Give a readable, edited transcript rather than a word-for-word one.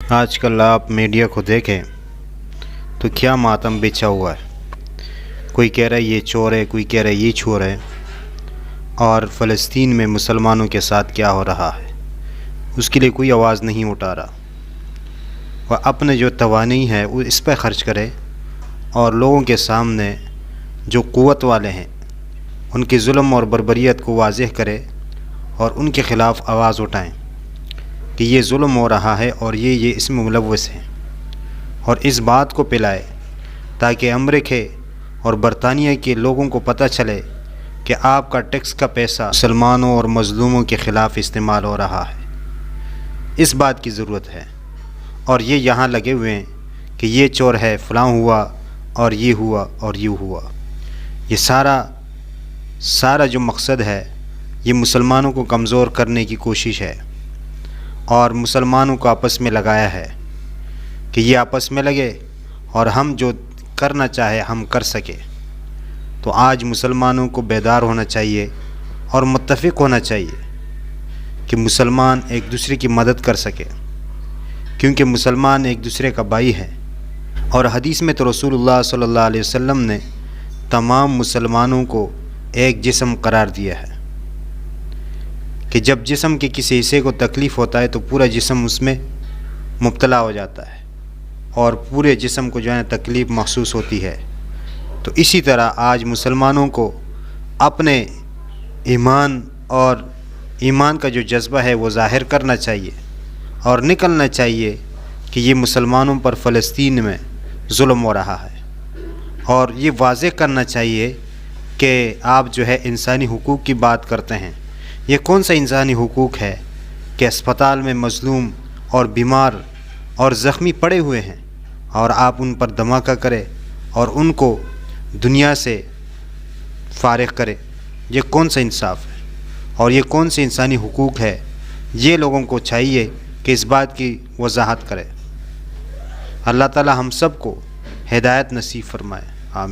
آج کل آپ میڈیا کو دیکھیں تو کیا ماتم بچھا ہوا ہے۔ کوئی کہہ رہا ہے یہ چور ہے، کوئی کہہ رہا ہے یہ چور ہے، اور فلسطین میں مسلمانوں کے ساتھ کیا ہو رہا ہے اس کے لیے کوئی آواز نہیں اٹھا رہا۔ وہ اپنے جو توانائی ہے وہ اس پہ خرچ کرے اور لوگوں کے سامنے جو قوت والے ہیں ان کے ظلم اور بربریت کو واضح کرے اور ان کے خلاف آواز اٹھائیں کہ یہ ظلم ہو رہا ہے اور یہ اس میں ملوث ہیں، اور اس بات کو پھیلائے تاکہ امریکہ اور برطانیہ کے لوگوں کو پتہ چلے کہ آپ کا ٹیکس کا پیسہ مسلمانوں اور مظلوموں کے خلاف استعمال ہو رہا ہے۔ اس بات کی ضرورت ہے، اور یہ یہاں لگے ہوئے ہیں کہ یہ چور ہے، فلاں ہوا اور یہ ہوا اور یوں ہوا۔ یہ سارا جو مقصد ہے یہ مسلمانوں کو کمزور کرنے کی کوشش ہے، اور مسلمانوں کو آپس میں لگایا ہے کہ یہ آپس میں لگے اور ہم جو کرنا چاہے ہم کر سکے۔ تو آج مسلمانوں کو بیدار ہونا چاہیے اور متفق ہونا چاہیے کہ مسلمان ایک دوسرے کی مدد کر سکے، کیونکہ مسلمان ایک دوسرے کا بھائی ہے، اور حدیث میں تو رسول اللہ صلی اللہ علیہ وسلم نے تمام مسلمانوں کو ایک جسم قرار دیا ہے کہ جب جسم کے کسی حصے کو تکلیف ہوتا ہے تو پورا جسم اس میں مبتلا ہو جاتا ہے اور پورے جسم کو جو ہے تکلیف محسوس ہوتی ہے۔ تو اسی طرح آج مسلمانوں کو اپنے ایمان کا جو جذبہ ہے وہ ظاہر کرنا چاہیے اور نکلنا چاہیے کہ یہ مسلمانوں پر فلسطین میں ظلم ہو رہا ہے، اور یہ واضح کرنا چاہیے کہ آپ جو ہے انسانی حقوق کی بات کرتے ہیں۔ یہ کون سا انسانی حقوق ہے کہ اسپتال میں مظلوم اور بیمار اور زخمی پڑے ہوئے ہیں اور آپ ان پر دھماکہ کرے اور ان کو دنیا سے فارغ کرے؟ یہ کون سا انصاف ہے اور یہ کون سے انسانی حقوق ہے؟ یہ لوگوں کو چاہیے کہ اس بات کی وضاحت کرے۔ اللہ تعالی ہم سب کو ہدایت نصیب فرمائے۔